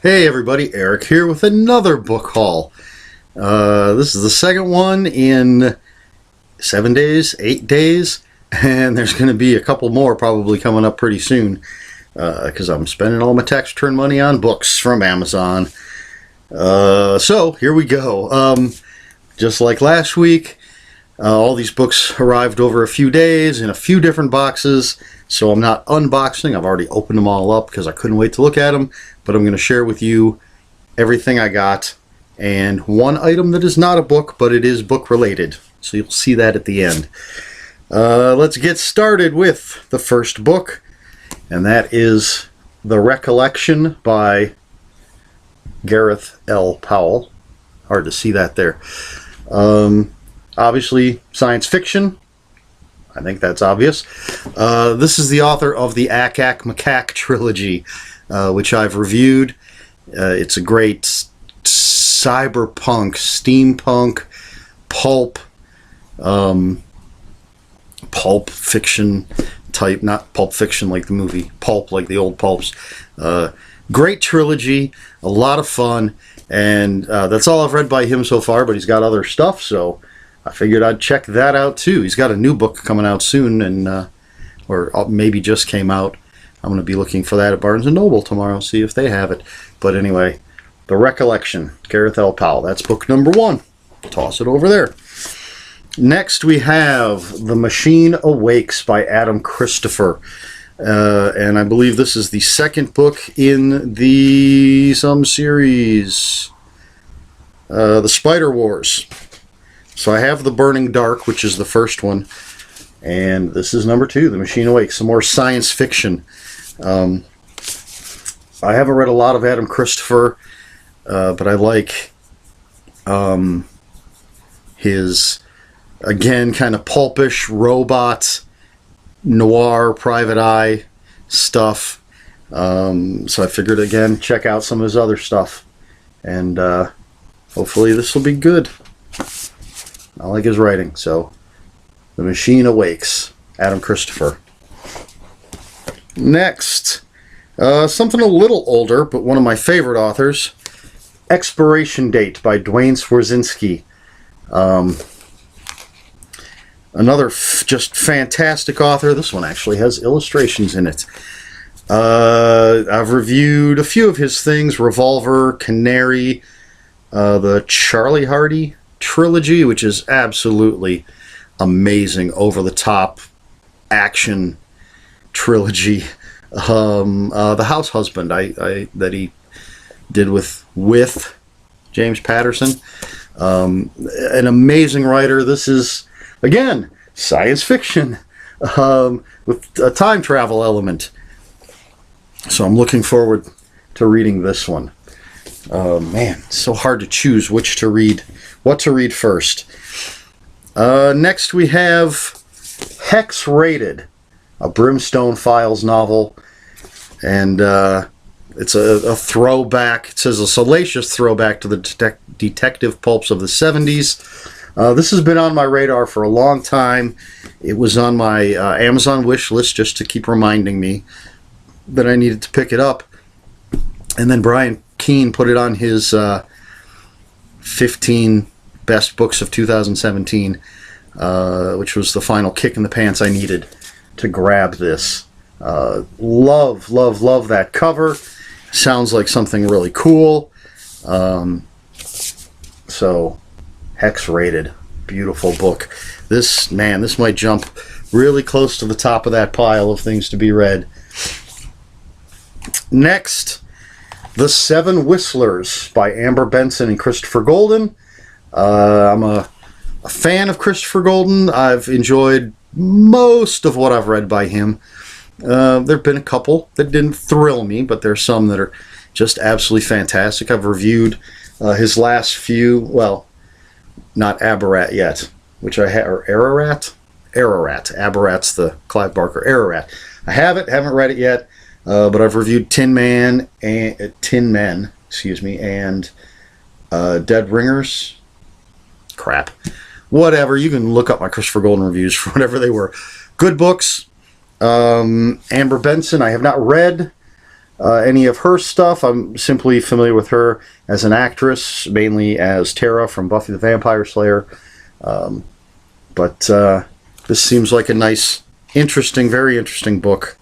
Hey everybody, Eric here with another book haul. This is the second one in 7 days, 8 days, and there's going to be a couple more probably coming up pretty soon because I'm spending all my tax return money on books from Amazon. So here we go. Just like last week, all these books arrived over a few days in a few different boxes, so I'm not unboxing. I've already opened them all up because I couldn't wait to look at them, but I'm going to share with you everything I got and one item that is not a book, but it is book related, so you'll see that at the end. Let's get started with the first book, and that is The Recollection by Gareth L. Powell. Hard to see that there. Obviously science fiction. I think that's obvious. This is the author of the Ack Macaque trilogy, which I've reviewed. It's a great cyberpunk, steampunk, pulp fiction type, not pulp fiction like the movie, pulp like the old pulps. Great trilogy, a lot of fun, and that's all I've read by him so far, but he's got other stuff, so I figured I'd check that out too. He's got a new book coming out soon, and or maybe just came out. I'm going to be looking for that at Barnes & Noble tomorrow, see if they have it. But anyway, The Recollection, Gareth L. Powell. That's book number 1. Toss it over there. Next we have The Machine Awakes by Adam Christopher. And I believe this is the second book in the series, The Spider Wars. So I have The Burning Dark, which is the first one, and this is number 2, The Machine Awakes, some more science fiction. I haven't read a lot of Adam Christopher, but I like his, again, kind of pulpish, robot, noir, private eye stuff. So I figured, again, check out some of his other stuff, and hopefully this will be good. I like his writing. So, The Machine Awakes, Adam Christopher. Next, something a little older, but one of my favorite authors, Expiration Date by Duane Swierczynski. Another just fantastic author. This one actually has illustrations in it. I've reviewed a few of his things, Revolver, Canary, the Charlie Hardy trilogy, which is absolutely amazing, over-the-top action trilogy. The House Husband that he did with James Patterson. An amazing writer. This is, again, science fiction with a time travel element. So I'm looking forward to reading this one. Man, it's so hard to choose what to read first. Next we have Hex Rated, a Brimstone Files novel, and it's a throwback. It says a salacious throwback to the detective pulps of the 70s. This has been on my radar for a long time. It was on my Amazon wish list just to keep reminding me that I needed to pick it up. And then Brian Keene put it on his 15 best books of 2017, which was the final kick in the pants I needed to grab this. Love that cover. Sounds like something really cool. So, Hex Rated, beautiful book. This might jump really close to the top of that pile of things to be read. Next, The Seven Whistlers by Amber Benson and Christopher Golden. I'm a fan of Christopher Golden. I've enjoyed most of what I've read by him. There have been a couple that didn't thrill me, but there's some that are just absolutely fantastic. I've reviewed his last few, well, not Aberrat yet, which I have, or Ararat? Ararat. Aberrat's the Clive Barker. Ararat. I haven't read it yet, but I've reviewed Tin Men, and Dead Ringers. Crap. Whatever. You can look up my Christopher Golden reviews for whatever they were. Good books. Amber Benson, I have not read. any of her stuff. I'm simply familiar with her as an actress, mainly as Tara from Buffy the Vampire Slayer. But this seems like a nice, interesting, very interesting book.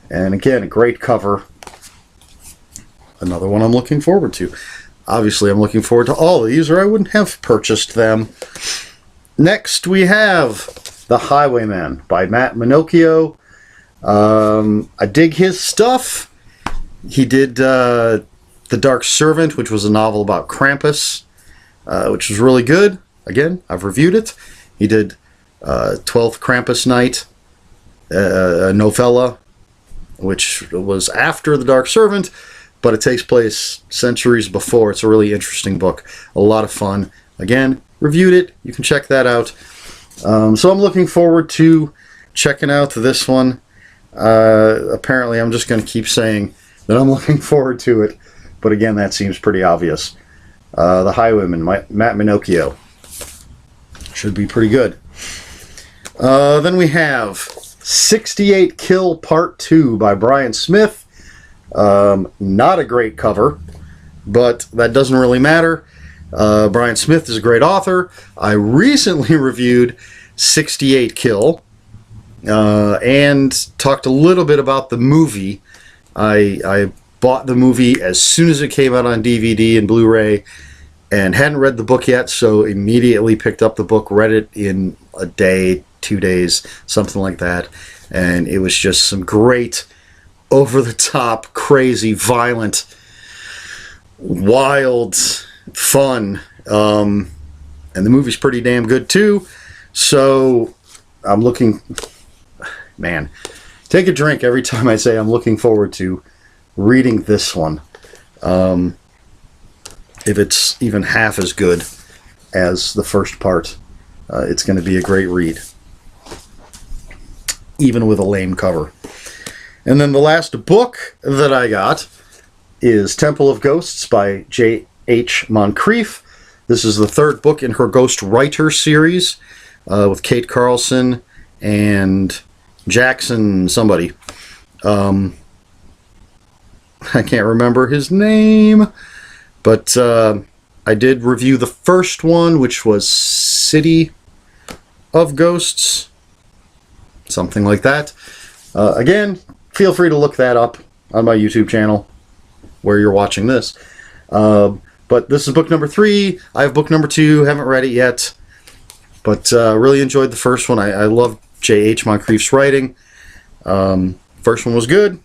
And again, a great cover. Another one I'm looking forward to. Obviously, I'm looking forward to all of these, or I wouldn't have purchased them. Next, we have The Highwayman by Matt Minocchio. I dig his stuff. He did The Dark Servant, which was a novel about Krampus, which was really good. Again, I've reviewed it. He did 12th Krampus Night, a novella, which was after The Dark Servant, but it takes place centuries before. It's a really interesting book. A lot of fun. Again, reviewed it. You can check that out. So I'm looking forward to checking out this one. Apparently, I'm just going to keep saying that I'm looking forward to it. But again, that seems pretty obvious. The Highwayman, Matt Minocchio. Should be pretty good. Then we have 68 Kill Part 2 by Brian Smith. Not a great cover, but that doesn't really matter. Brian Smith is a great author. I recently reviewed 68 Kill and talked a little bit about the movie. I bought the movie as soon as it came out on DVD and Blu-ray and hadn't read the book yet, so immediately picked up the book, read it in a day, 2 days, something like that. And it was just some great, over-the-top, crazy, violent, wild fun. And the movie's pretty damn good, too. So, I'm looking... Man, take a drink every time I say I'm looking forward to reading this one. If it's even half as good as the first part, it's going to be a great read. Even with a lame cover. And then the last book that I got is Temple of Ghosts by J.H. Moncrief. This is the third book in her Ghost Writer series with Kate Carlson and Jackson somebody. I can't remember his name, but I did review the first one, which was City of Ghosts. Something like that. Again, feel free to look that up on my YouTube channel where you're watching this. But this is book number 3. I have book number 2. Haven't read it yet. But really enjoyed the first one. I love J.H. Moncrief's writing. First one was good.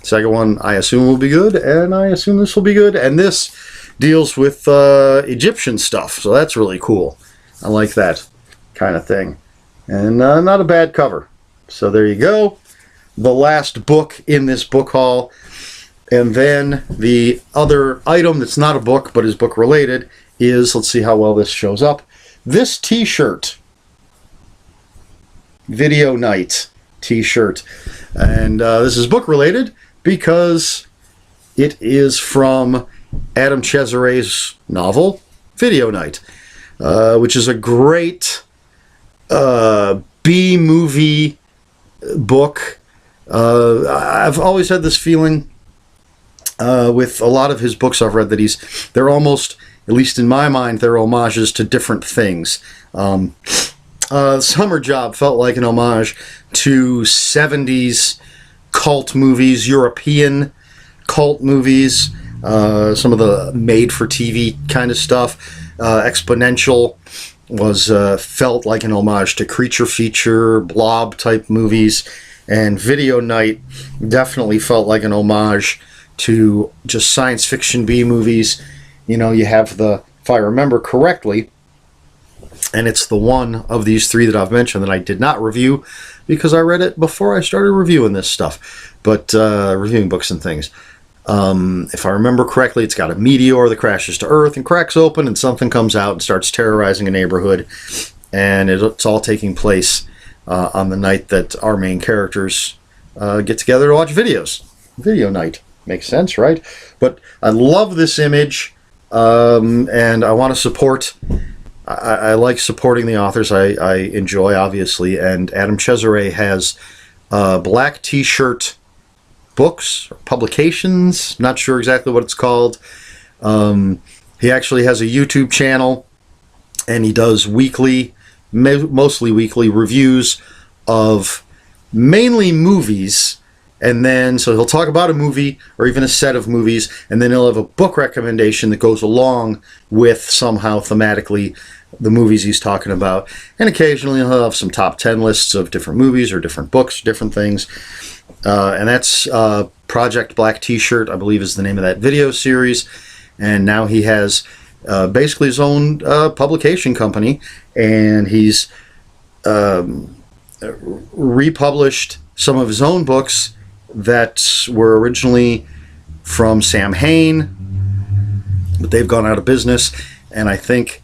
Second one, I assume, will be good. And I assume this will be good. And this deals with Egyptian stuff. So that's really cool. I like that kind of thing. And not a bad cover. So there you go. The last book in this book haul. And then the other item that's not a book but is book related is, let's see how well this shows up, this t-shirt. Video Night t-shirt. And this is book related because it is from Adam Cesare's novel, Video Night, which is a great B-movie book. I've always had this feeling with a lot of his books I've read that they're almost, at least in my mind, they're homages to different things. Summer Job felt like an homage to 70s cult movies, European cult movies, some of the made-for-TV kind of stuff. Exponential was felt like an homage to creature feature, blob type movies, and Video Night definitely felt like an homage to just science fiction B movies. You know, you have the, if I remember correctly, and it's the one of these 3 that I've mentioned that I did not review because I read it before I started reviewing this stuff, but reviewing books and things. If I remember correctly, it's got a meteor that crashes to Earth and cracks open and something comes out and starts terrorizing a neighborhood, and it's all taking place on the night that our main characters get together to watch videos. Video Night. Makes sense, right? But I love this image, and I want to support... I like supporting the authors I enjoy, obviously, and Adam Cesare has a black t-shirt books or publications. Not sure exactly what it's called. He actually has a YouTube channel, and he does weekly, mostly weekly reviews of mainly movies. And then, so he'll talk about a movie or even a set of movies, and then he'll have a book recommendation that goes along with somehow thematically the movies he's talking about. And occasionally he'll have some top 10 lists of different movies or different books, different things. And that's Project Black T-Shirt, I believe is the name of that video series. And now he has basically his own publication company, and he's republished some of his own books that were originally from Sam Hain, but they've gone out of business, and I think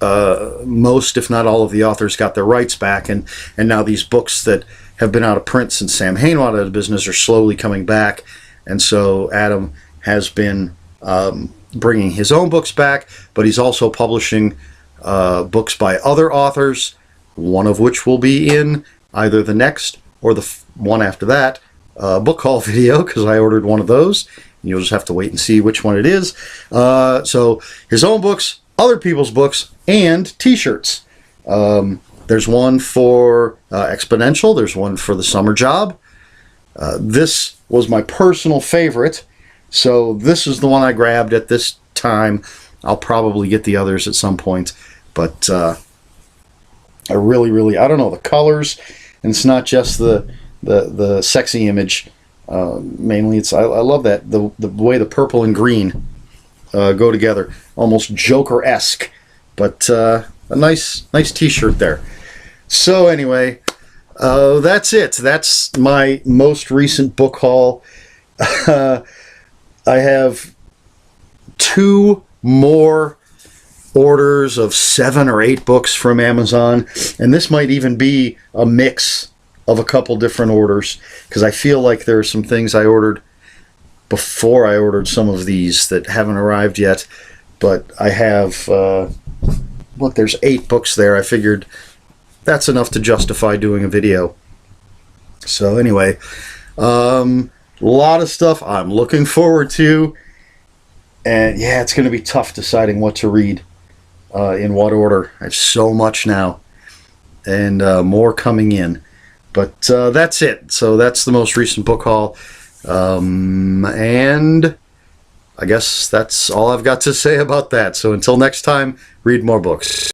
most, if not all, of the authors got their rights back, and now these books that have been out of print since Sam Hain went out of business are slowly coming back. And so Adam has been bringing his own books back, but he's also publishing books by other authors, one of which will be in either the next or the one after that book haul video, because I ordered one of those. You'll just have to wait and see which one it is. So his own books, other people's books, and t-shirts. There's one for Exponential. There's one for the Summer Job. This was my personal favorite, so this is the one I grabbed at this time. I'll probably get the others at some point, but I really, I don't know, the colors, and it's not just the sexy image. Mainly, it's I love that the way the purple and green go together, almost Joker-esque. But a nice T-shirt there. So anyway, that's it. That's my most recent book haul. I have 2 more orders of 7 or 8 books from Amazon, and this might even be a mix of a couple different orders, because I feel like there are some things I ordered before I ordered some of these that haven't arrived yet. But I have look, there's 8 books there. I figured that's enough to justify doing a video. So anyway, a lot of stuff I'm looking forward to, and yeah, it's going to be tough deciding what to read in what order. I have so much now, and more coming in. But that's it. So that's the most recent book haul, and I guess that's all I've got to say about that. So until next time, read more books.